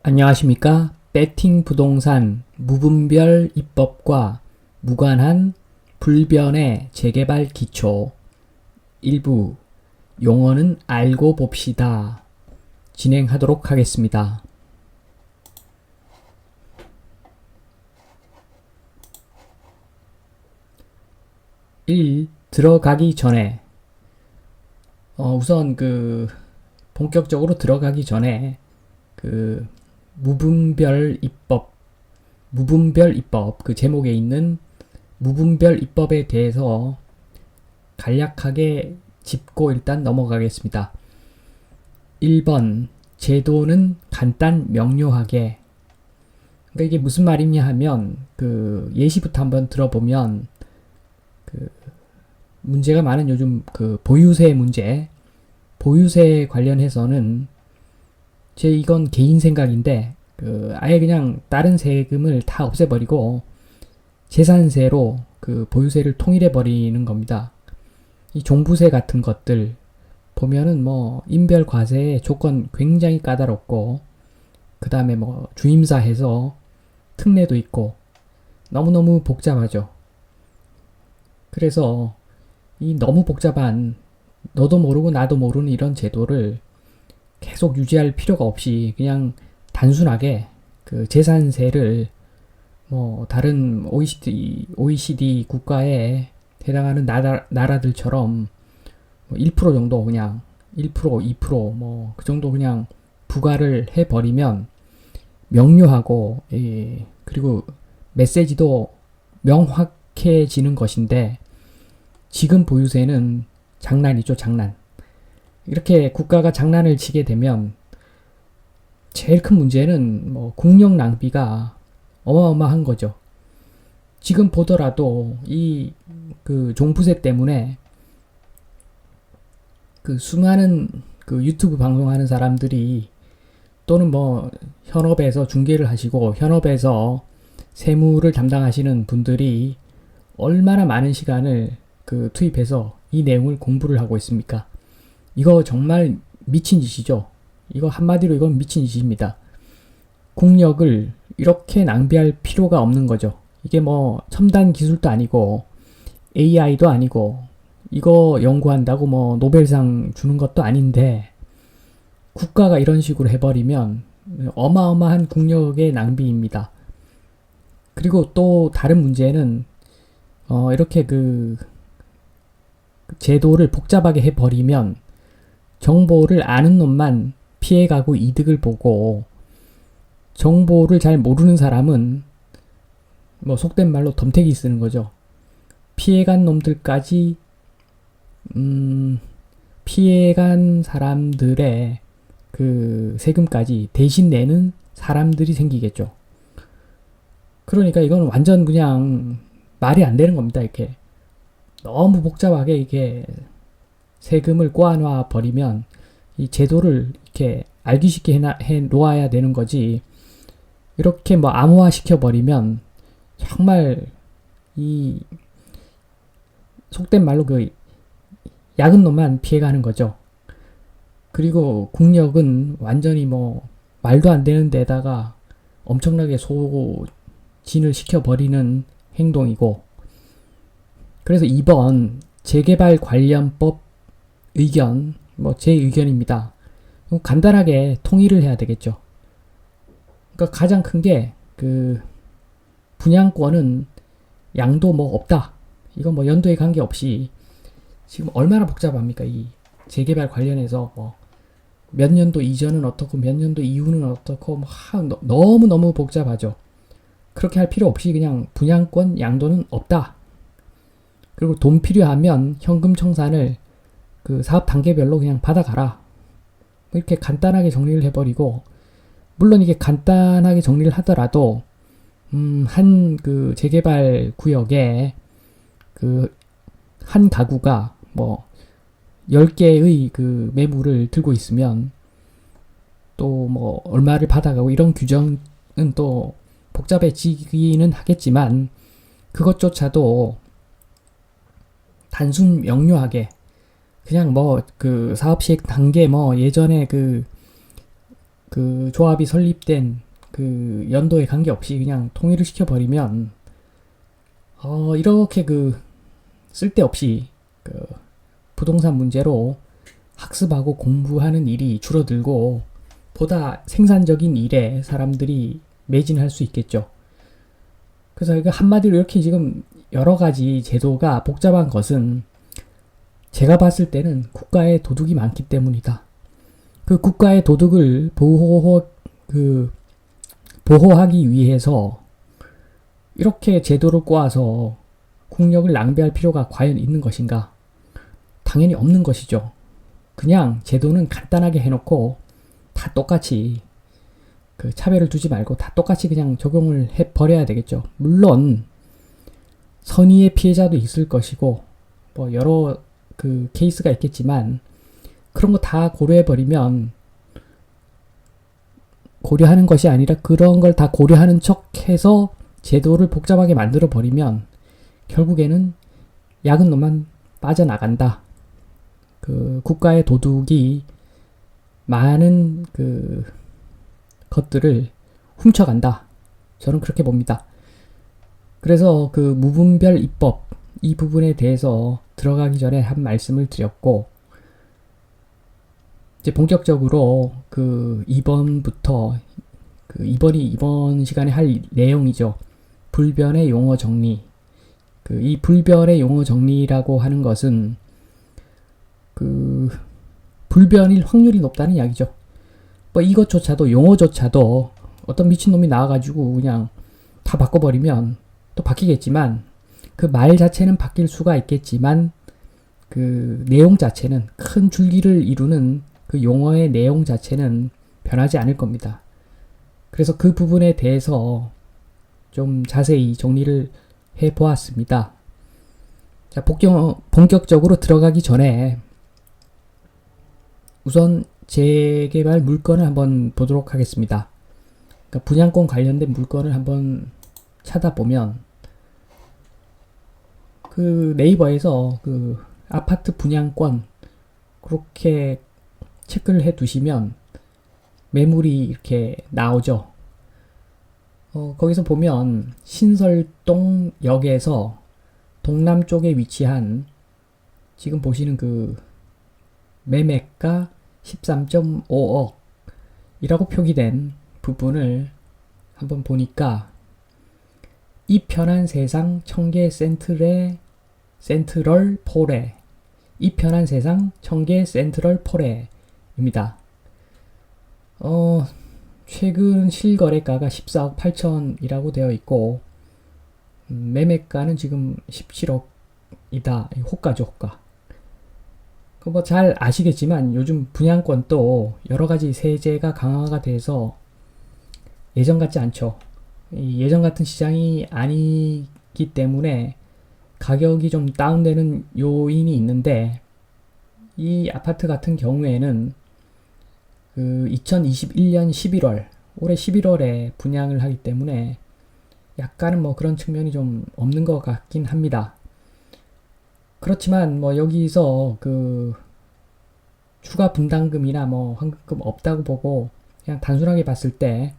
안녕하십니까? 배팅 부동산 무분별 입법과 무관한 불변의 재개발 기초 일부 용어는 알고 봅시다. 진행하도록 하겠습니다. 1. 들어가기 전에 우선 본격적으로 들어가기 전에 무분별 입법, 무분별 입법, 그 제목에 있는 무분별 입법에 대해서 간략하게 짚고 일단 넘어가겠습니다. 1번, 제도는 간단 명료하게. 그러니까 이게 무슨 말이냐 하면, 예시부터 한번 들어보면, 문제가 많은 요즘 보유세 문제, 보유세 관련해서는 이건 개인 생각인데 아예 그냥 다른 세금을 다 없애버리고 재산세로 보유세를 통일해 버리는 겁니다. 이 종부세 같은 것들 보면은 인별 과세의 조건 굉장히 까다롭고 그 다음에 주임사 해서 특례도 있고 너무너무 복잡하죠. 그래서 이 너무 복잡한 너도 모르고 나도 모르는 이런 제도를 계속 유지할 필요가 없이 그냥 단순하게 재산세를 다른 OECD 국가에 해당하는 나라들처럼 1% 정도 그냥 1%, 2% 그 정도 그냥 부과를 해버리면 명료하고 그리고 메시지도 명확해지는 것인데 지금 보유세는 장난이죠, 장난. 이렇게 국가가 장난을 치게 되면 제일 큰 문제는 국력 낭비가 어마어마한 거죠. 지금 보더라도 이 종부세 때문에 수많은 유튜브 방송하는 사람들이 또는 현업에서 중개를 하시고 현업에서 세무를 담당하시는 분들이 얼마나 많은 시간을 투입해서 이 내용을 공부를 하고 있습니까? 이거 정말 미친 짓이죠. 이거 한마디로 이건 미친 짓입니다. 국력을 이렇게 낭비할 필요가 없는 거죠. 이게 첨단 기술도 아니고 AI도 아니고 이거 연구한다고 노벨상 주는 것도 아닌데 국가가 이런 식으로 해버리면 어마어마한 국력의 낭비입니다. 그리고 또 다른 문제는 이렇게 제도를 복잡하게 해버리면 정보를 아는 놈만 피해가고 이득을 보고 정보를 잘 모르는 사람은 속된 말로 덤태기 쓰는 거죠. 피해간 놈들까지 피해간 사람들의 세금까지 대신 내는 사람들이 생기겠죠. 그러니까 이건 완전 그냥 말이 안 되는 겁니다. 이렇게 너무 복잡하게 이게 세금을 꼬아놔 버리면 이 제도를 이렇게 알기 쉽게 해 놓아야 되는 거지. 이렇게 암호화 시켜 버리면 정말 이 속된 말로 약은 놈만 피해가는 거죠. 그리고 국력은 완전히 말도 안 되는 데다가 엄청나게 소진을 시켜 버리는 행동이고. 그래서 2번 재개발 관련법 의견, 제 의견입니다. 간단하게 통일을 해야 되겠죠. 그러니까 가장 큰 게 분양권은 양도 없다. 이건 연도에 관계없이 지금 얼마나 복잡합니까? 이 재개발 관련해서 몇 년도 이전은 어떻고 몇 년도 이후는 어떻고 너무너무 복잡하죠. 그렇게 할 필요 없이 그냥 분양권 양도는 없다. 그리고 돈 필요하면 현금 청산을 사업 단계별로 그냥 받아가라. 이렇게 간단하게 정리를 해버리고, 물론 이게 간단하게 정리를 하더라도, 한 재개발 구역에 한 가구가 10개의 매물을 들고 있으면 또 얼마를 받아가고 이런 규정은 또 복잡해지기는 하겠지만 그것조차도 단순 명료하게 그냥 사업 시행 단계 예전에 그 조합이 설립된 그 연도에 관계없이 그냥 통일을 시켜버리면 이렇게 그 쓸데없이 그 부동산 문제로 학습하고 공부하는 일이 줄어들고 보다 생산적인 일에 사람들이 매진할 수 있겠죠. 그래서 이거 한마디로 이렇게 지금 여러 가지 제도가 복잡한 것은 제가 봤을 때는 국가의 도둑이 많기 때문이다. 그 국가의 도둑을 보호하기 위해서 이렇게 제도를 꼬아서 국력을 낭비할 필요가 과연 있는 것인가? 당연히 없는 것이죠. 그냥 제도는 간단하게 해놓고 다 똑같이 그 차별을 두지 말고 다 똑같이 그냥 적용을 해버려야 되겠죠. 물론 선의의 피해자도 있을 것이고 뭐 여러 그 케이스가 있겠지만 그런 거 다 고려해버리면 고려하는 것이 아니라 그런 걸 다 고려하는 척해서 제도를 복잡하게 만들어 버리면 결국에는 약은 놈만 빠져나간다. 그 국가의 도둑이 많은 그 것들을 훔쳐간다. 저는 그렇게 봅니다. 그래서 그 무분별 입법 이 부분에 대해서 들어가기 전에 한 말씀을 드렸고 이제 본격적으로 그 이번부터 이번 시간에 할 내용이죠. 불변의 용어 정리. 이 불변의 용어 정리라고 하는 것은 불변일 확률이 높다는 이야기죠. 뭐 이것조차도 용어조차도 어떤 미친놈이 나와가지고 그냥 다 바꿔버리면 또 바뀌겠지만 그 말 자체는 바뀔 수가 있겠지만 그 내용 자체는 큰 줄기를 이루는 그 용어의 내용 자체는 변하지 않을 겁니다. 그래서 그 부분에 대해서 좀 자세히 정리를 해보았습니다. 자, 본격적으로 들어가기 전에 우선 재개발 물건을 한번 보도록 하겠습니다. 그러니까 분양권 관련된 물건을 한번 찾아보면 그 네이버에서 그 아파트 분양권 그렇게 체크를 해 두시면 매물이 이렇게 나오죠. 거기서 보면 신설동역에서 동남쪽에 위치한 지금 보시는 그 매매가 13.5억 이라고 표기된 부분을 한번 보니까 이 편한 세상 청계 센트럴 포레 이 편한 세상 청계 센트럴 포레입니다. 최근 실거래가가 14억 8천이라고 되어 있고 매매가는 지금 17억이다. 호가죠, 호가. 뭐 잘 아시겠지만 요즘 분양권도 여러가지 세제가 강화가 돼서 예전 같지 않죠. 예전 같은 시장이 아니기 때문에 가격이 좀 다운되는 요인이 있는데 이 아파트 같은 경우에는 그 2021년 11월 올해 11월에 분양을 하기 때문에 약간은 뭐 그런 측면이 좀 없는 것 같긴 합니다. 그렇지만 뭐 여기서 그 추가 분담금이나 뭐 환급금 없다고 보고 그냥 단순하게 봤을 때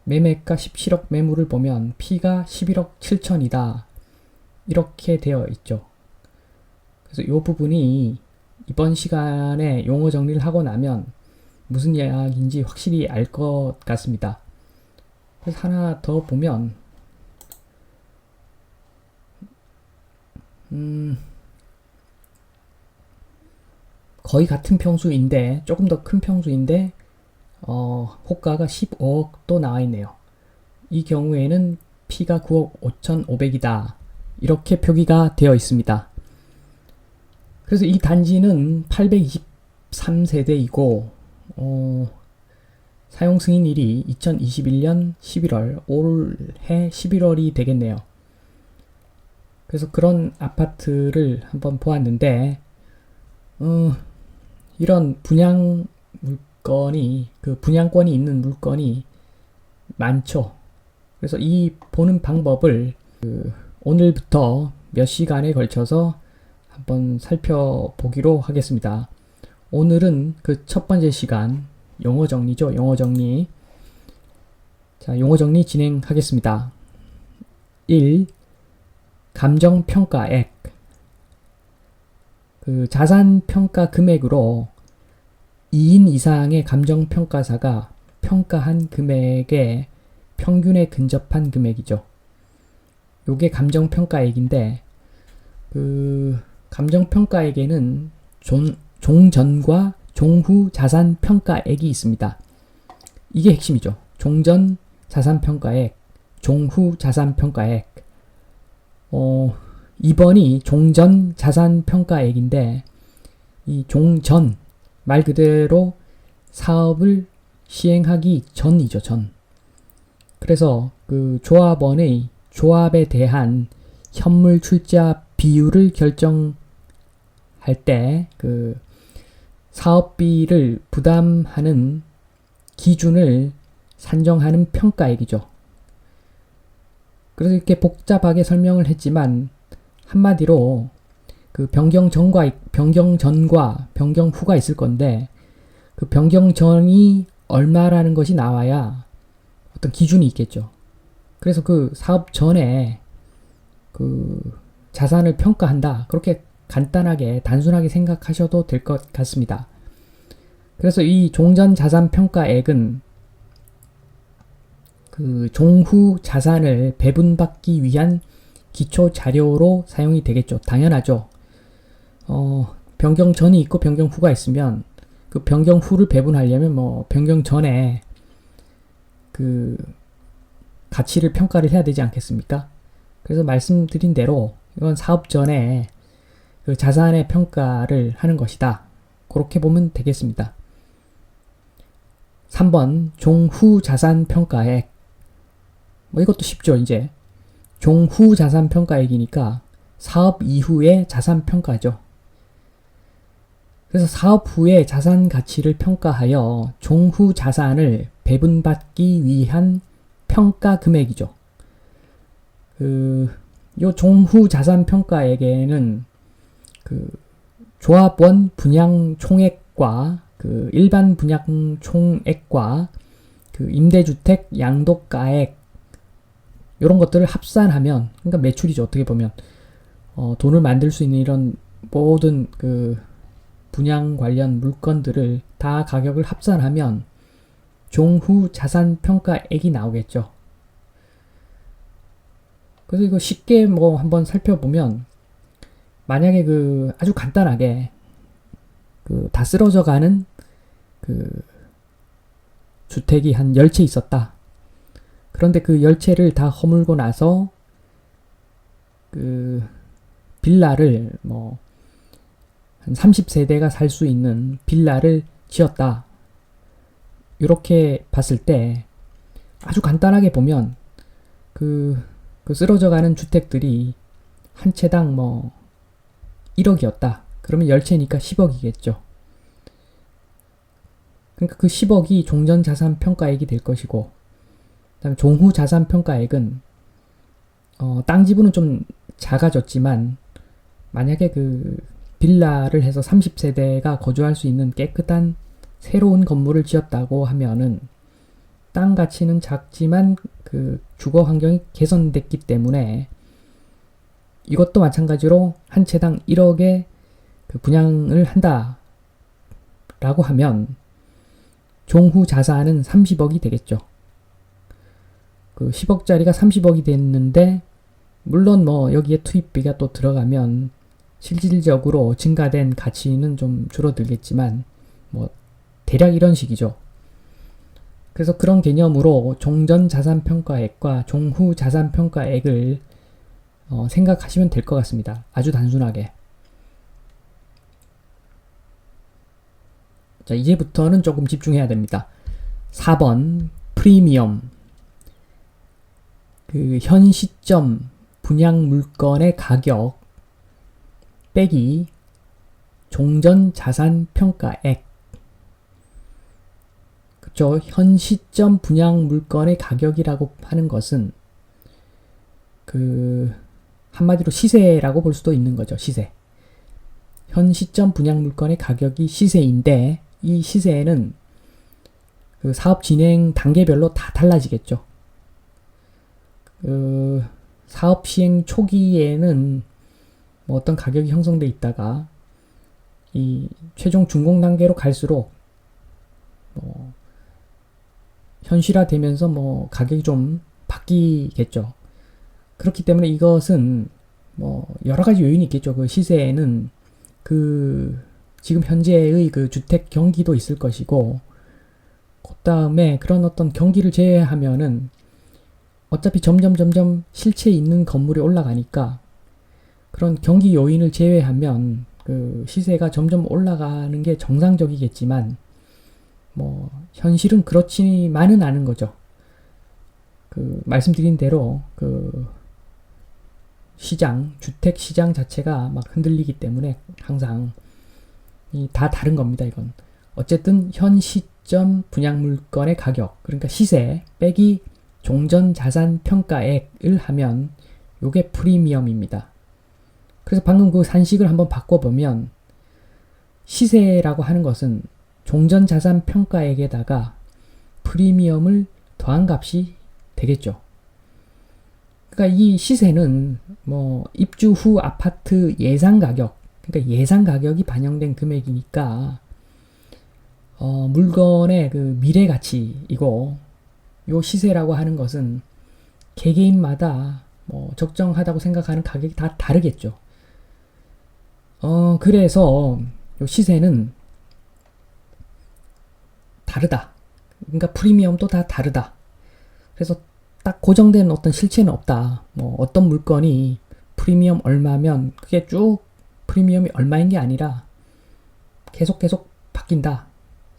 매매가 17억 매물을 보면 P가 11억 7천이다 이렇게 되어 있죠. 그래서 이 부분이 이번 시간에 용어 정리를 하고 나면 무슨 이야기인지 확실히 알 것 같습니다. 그래서 하나 더 보면 거의 같은 평수인데 조금 더 큰 평수인데 호가가 15억도 나와 있네요. 이 경우에는 P가 9억 5,500이다 이렇게 표기가 되어 있습니다. 그래서 이 단지는 823세대이고 사용 승인일이 2021년 11월 올해 11월이 되겠네요. 그래서 그런 아파트를 한번 보았는데 이런 분양 물건이 그 분양권이 있는 물건이 많죠. 그래서 이 보는 방법을 오늘부터 몇 시간에 걸쳐서 한번 살펴보기로 하겠습니다. 오늘은 그 첫 번째 시간 용어 정리죠. 용어 정리. 자, 용어 정리 진행하겠습니다. 1. 감정평가액. 그 자산평가 금액으로 2인 이상의 감정평가사가 평가한 금액의 평균에 근접한 금액이죠. 요게 감정평가액인데, 그 감정평가액에는 종전과 종후 자산평가액이 있습니다. 이게 핵심이죠. 종전 자산평가액, 종후 자산평가액. 이번이 종전 자산평가액인데, 이 종전, 말 그대로 사업을 시행하기 전이죠, 전. 그래서 그 조합원의 조합에 대한 현물 출자 비율을 결정할 때 그 사업비를 부담하는 기준을 산정하는 평가액이죠. 그래서 이렇게 복잡하게 설명을 했지만 한마디로 그 변경 전과 변경 후가 있을 건데, 그 변경 전이 얼마라는 것이 나와야 어떤 기준이 있겠죠. 그래서 그 사업 전에 그 자산을 평가한다. 그렇게 간단하게 단순하게 생각하셔도 될 것 같습니다. 그래서 이 종전 자산 평가액은 그 종후 자산을 배분받기 위한 기초 자료로 사용이 되겠죠. 당연하죠. 변경 전이 있고 변경 후가 있으면 그 변경 후를 배분하려면 뭐 변경 전에 그 가치를 평가를 해야 되지 않겠습니까? 그래서 말씀드린 대로 이건 사업 전에 그 자산의 평가를 하는 것이다. 그렇게 보면 되겠습니다. 3번 종후 자산 평가액. 뭐 이것도 쉽죠. 이제 종후 자산 평가액이니까 사업 이후의 자산 평가죠. 그래서 사업 후의 자산 가치를 평가하여 종후 자산을 배분받기 위한 평가 금액이죠. 요 종후 자산 평가액에는 그 조합원 분양 총액과 그 일반 분양 총액과 그 임대주택 양도가액 이런 것들을 합산하면, 그러니까 매출이죠. 어떻게 보면 돈을 만들 수 있는 이런 모든 그 분양 관련 물건들을 다 가격을 합산하면 종후 자산 평가액이 나오겠죠. 그래서 이거 쉽게 뭐 한번 살펴보면, 만약에 그 아주 간단하게 그 다 쓰러져 가는 그 주택이 한 10채 있었다. 그런데 그 10채를 다 허물고 나서 그 빌라를 뭐 한 30세대가 살 수 있는 빌라를 지었다. 이렇게 봤을 때 아주 간단하게 보면 그 쓰러져 가는 주택들이 한 채당 뭐 1억이었다. 그러면 10채니까 10억이겠죠. 그러니까 그 10억이 종전 자산 평가액이 될 것이고, 그다음에 종후 자산 평가액은 땅 지분은 좀 작아졌지만, 만약에 그 빌라를 해서 30세대가 거주할 수 있는 깨끗한 새로운 건물을 지었다고 하면은 땅 가치는 작지만 그 주거 환경이 개선됐기 때문에 이것도 마찬가지로 한 채당 1억에 그 분양을 한다 라고 하면 종후 자산은 30억이 되겠죠. 그 10억짜리가 30억이 됐는데, 물론 뭐 여기에 투입비가 또 들어가면 실질적으로 증가된 가치는 좀 줄어들겠지만 뭐 대략 이런 식이죠. 그래서 그런 개념으로 종전 자산 평가액과 종후 자산 평가액을 생각하시면 될 것 같습니다. 아주 단순하게. 자, 이제부터는 조금 집중해야 됩니다. 4번 프리미엄. 그 현 시점 분양 물건의 가격 빼기 종전 자산 평가액. 그쵸? 현 시점 분양 물건의 가격이라고 하는 것은 그 한마디로 시세라고 볼 수도 있는 거죠. 시세. 현 시점 분양 물건의 가격이 시세인데, 이 시세는 그 사업 진행 단계별로 다 달라지겠죠. 그 사업 시행 초기에는 뭐 어떤 가격이 형성돼 있다가 이 최종 준공 단계로 갈수록 뭐 현실화되면서 뭐 가격이 좀 바뀌겠죠. 그렇기 때문에 이것은 뭐 여러 가지 요인이 있겠죠. 그 시세에는 그 지금 현재의 그 주택 경기도 있을 것이고, 그 다음에 그런 어떤 경기를 제외하면은 어차피 점점 실체 있는 건물이 올라가니까 그런 경기 요인을 제외하면 그 시세가 점점 올라가는 게 정상적이겠지만, 뭐 현실은 그렇지만은 않은 거죠. 그 말씀드린 대로 그 시장, 주택 시장 자체가 막 흔들리기 때문에 항상 다 다른 겁니다, 이건. 어쨌든 현 시점 분양 물건의 가격, 그러니까 시세 빼기 종전 자산 평가액을 하면 요게 프리미엄입니다. 그래서 방금 그 산식을 한번 바꿔보면 시세라고 하는 것은 종전 자산 평가액에다가 프리미엄을 더한 값이 되겠죠. 그러니까 이 시세는 뭐 입주 후 아파트 예상 가격, 그러니까 예상 가격이 반영된 금액이니까 물건의 그 미래 가치이고, 요 시세라고 하는 것은 개개인마다 뭐 적정하다고 생각하는 가격이 다 다르겠죠. 그래서 요 시세는 다르다. 그러니까 프리미엄도 다 다르다. 그래서 딱 고정된 어떤 실체는 없다. 뭐 어떤 물건이 프리미엄 얼마면 그게 쭉 프리미엄이 얼마인 게 아니라 계속 바뀐다.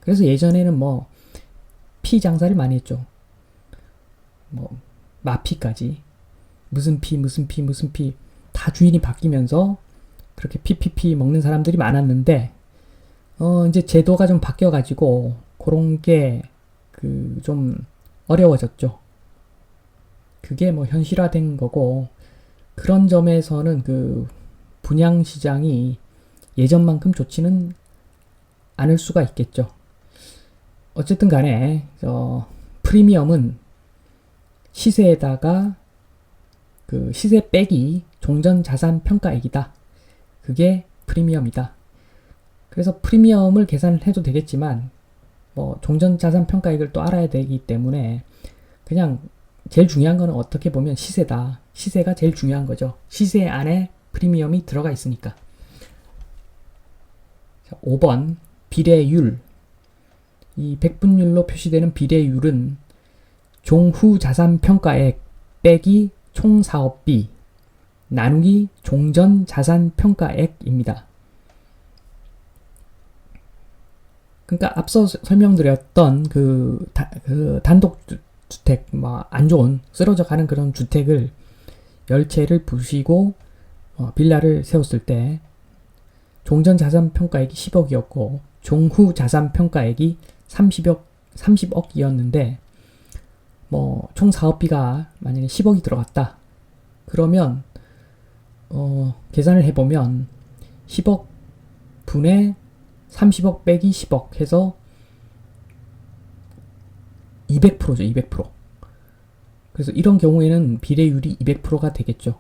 그래서 예전에는 뭐 피 장사를 많이 했죠. 뭐 마피까지 무슨 피 다 주인이 바뀌면서 그렇게 PPP 먹는 사람들이 많았는데, 이제 제도가 좀 바뀌어가지고 그런 게 그 좀 어려워졌죠. 그게 뭐 현실화된 거고, 그런 점에서는 그 분양 시장이 예전만큼 좋지는 않을 수가 있겠죠. 어쨌든 간에 프리미엄은 시세에다가 그 시세 빼기 종전 자산 평가액이다. 그게 프리미엄이다. 그래서 프리미엄을 계산을 해도 되겠지만 뭐 종전 자산 평가액을 또 알아야 되기 때문에 그냥 제일 중요한 거는 어떻게 보면 시세다. 시세가 제일 중요한 거죠. 시세 안에 프리미엄이 들어가 있으니까. 자, 5번 비례율. 이 백분율로 표시되는 비례율은 종후 자산 평가액 빼기 총 사업비 나누기 종전 자산 평가액입니다. 그러니까 앞서 설명드렸던 그 단독 주택, 뭐 안 좋은 쓰러져 가는 그런 주택을 10채를 부시고 빌라를 세웠을 때 종전 자산 평가액이 10억이었고 종후 자산 평가액이 30억이었는데 뭐 총 사업비가 만약에 10억이 들어갔다. 그러면 계산을 해보면 10억 분의 30억 빼기 10억 해서 200%죠. 200%. 그래서 이런 경우에는 비례율이 200%가 되겠죠.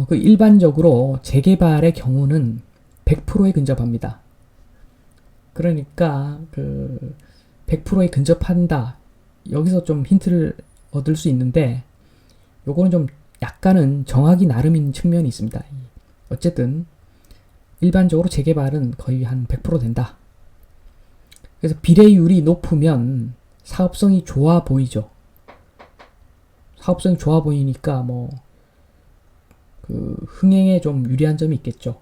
그 일반적으로 재개발의 경우는 100%에 근접합니다. 그러니까 그 100%에 근접한다. 여기서 좀 힌트를 얻을 수 있는데, 요거는 좀 약간은 정하기 나름인 측면이 있습니다. 어쨌든 일반적으로 재개발은 거의 한 100% 된다. 그래서 비례율이 높으면 사업성이 좋아 보이죠. 사업성이 좋아 보이니까 뭐 그 흥행에 좀 유리한 점이 있겠죠.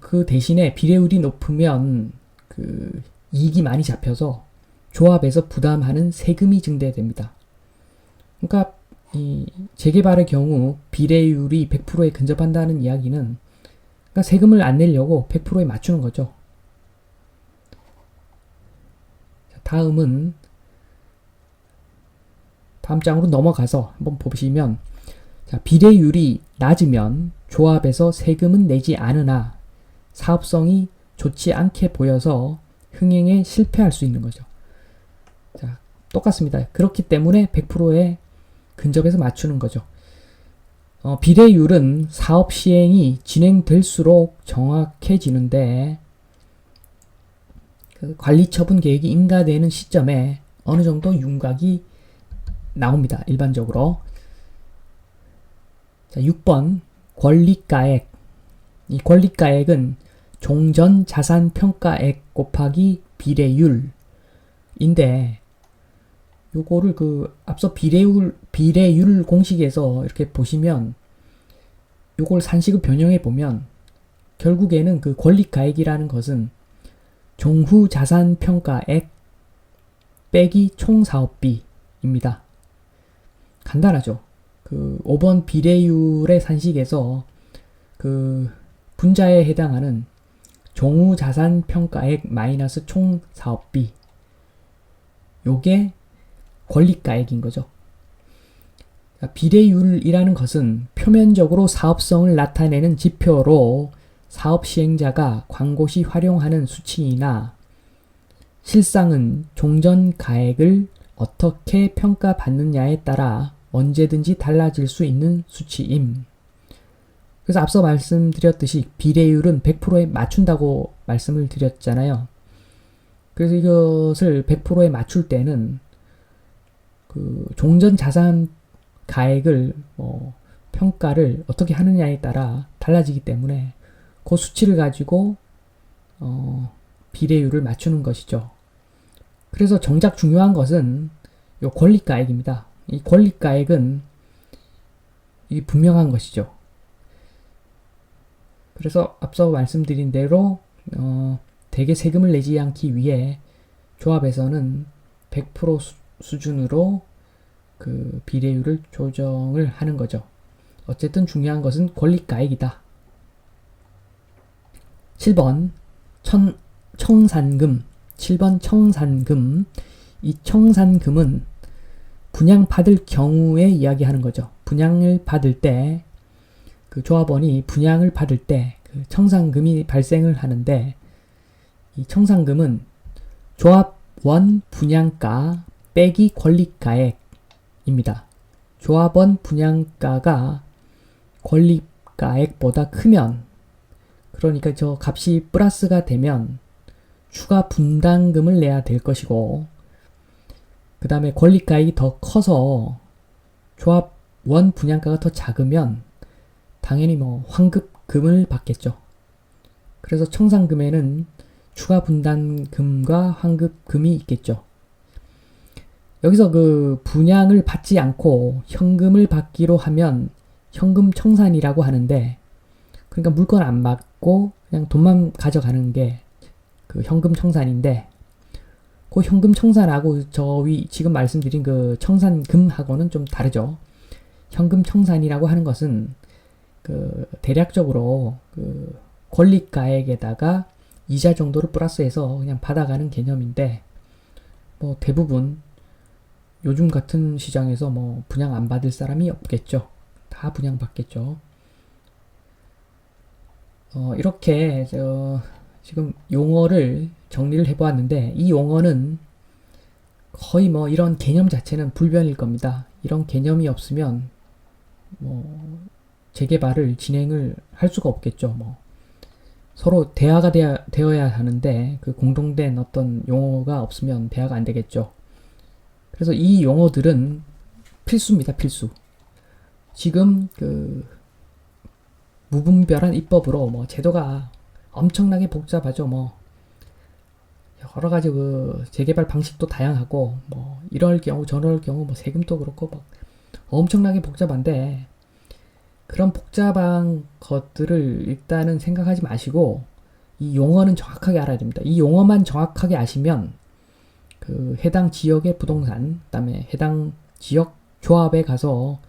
그 대신에 비례율이 높으면 그 이익이 많이 잡혀서 조합에서 부담하는 세금이 증대됩니다. 그러니까 이 재개발의 경우 비례율이 100%에 근접한다는 이야기는 그러니까 세금을 안 내려고 100%에 맞추는 거죠. 다음은 다음 장으로 넘어가서 한번 보시면, 자, 비례율이 낮으면 조합에서 세금은 내지 않으나 사업성이 좋지 않게 보여서 흥행에 실패할 수 있는 거죠. 자, 똑같습니다. 그렇기 때문에 100%에 근접해서 맞추는 거죠. 비례율은 사업 시행이 진행될수록 정확해지는데 그 관리처분 계획이 인가되는 시점에 어느 정도 윤곽이 나옵니다. 일반적으로. 자, 6번 권리가액. 이 권리가액은 종전 자산 평가액 곱하기 비례율인데 요거를 앞서 비례율 공식에서 이렇게 보시면 요걸 산식을 변형해 보면 결국에는 그 권리가액이라는 것은 종후 자산 평가액 빼기 총 사업비입니다. 간단하죠. 5번 비례율의 산식에서 분자에 해당하는 종후 자산 평가액 마이너스 총 사업비 요게 권리가액인 거죠. 비례율이라는 것은 표면적으로 사업성을 나타내는 지표로 사업 시행자가 광고 시 활용하는 수치이나 실상은 종전 가액을 어떻게 평가받느냐에 따라 언제든지 달라질 수 있는 수치임. 그래서 앞서 말씀드렸듯이 비례율은 100%에 맞춘다고 말씀을 드렸잖아요. 그래서 이것을 100%에 맞출 때는 종전 자산 가액을 평가를 어떻게 하느냐에 따라 달라지기 때문에 그 수치를 가지고 비례율을 맞추는 것이죠. 그래서 정작 중요한 것은 이 권리가액입니다. 이 권리가액은 이 분명한 것이죠. 그래서 앞서 말씀드린 대로 대개 세금을 내지 않기 위해 조합에서는 100% 수준으로 그 비례율을 조정을 하는 거죠. 어쨌든 중요한 것은 권리가액이다. 7번 청산금. 7번 청산금. 이 청산금은 분양받을 경우에 이야기하는 거죠. 분양을 받을 때 그 조합원이 분양을 받을 때 그 청산금이 발생을 하는데 이 청산금은 조합원 분양가 빼기 권리가액입니다. 조합원 분양가가 권리가액보다 크면 그러니까 저 값이 플러스가 되면 추가 분담금을 내야 될 것이고 그 다음에 권리가액이 더 커서 조합원 분양가가 더 작으면 당연히 환급금을 받겠죠. 그래서 청산금에는 추가 분담금과 환급금이 있겠죠. 여기서 분양을 받지 않고 현금을 받기로 하면 현금 청산이라고 하는데 그러니까 물건 안 받고 그냥 돈만 가져가는 게 현금 청산인데 그 현금 청산하고 지금 말씀드린 청산금하고는 좀 다르죠. 현금 청산이라고 하는 것은 대략적으로 권리가액에다가 이자 정도를 플러스해서 그냥 받아가는 개념인데 대부분 요즘 같은 시장에서 분양 안 받을 사람이 없겠죠. 다 분양 받겠죠. 이렇게 지금 용어를 정리를 해보았는데 이 용어는 거의 이런 개념 자체는 불변일 겁니다. 이런 개념이 없으면 재개발을 진행을 할 수가 없겠죠. 서로 대화가 되어야 하는데 공동된 어떤 용어가 없으면 대화가 안 되겠죠. 그래서 이 용어들은 필수입니다. 필수. 지금 무분별한 입법으로 제도가 엄청나게 복잡하죠. 여러 가지 재개발 방식도 다양하고 이럴 경우 저럴 경우 세금도 그렇고 엄청나게 복잡한데 그런 복잡한 것들을 일단은 생각하지 마시고 이 용어는 정확하게 알아야 됩니다. 이 용어만 정확하게 아시면 해당 지역의 부동산, 그다음에 해당 지역 조합에 가서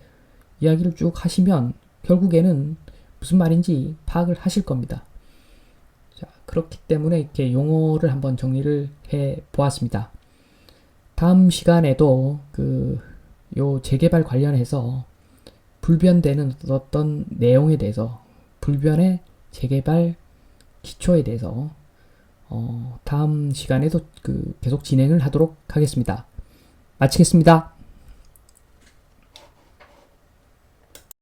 이야기를 쭉 하시면 결국에는 무슨 말인지 파악을 하실 겁니다. 자, 그렇기 때문에 이렇게 용어를 한번 정리를 해 보았습니다. 다음 시간에도 요 재개발 관련해서 불변되는 어떤 내용에 대해서 불변의 재개발 기초에 대해서 다음 시간에도 계속 진행을 하도록 하겠습니다. 마치겠습니다.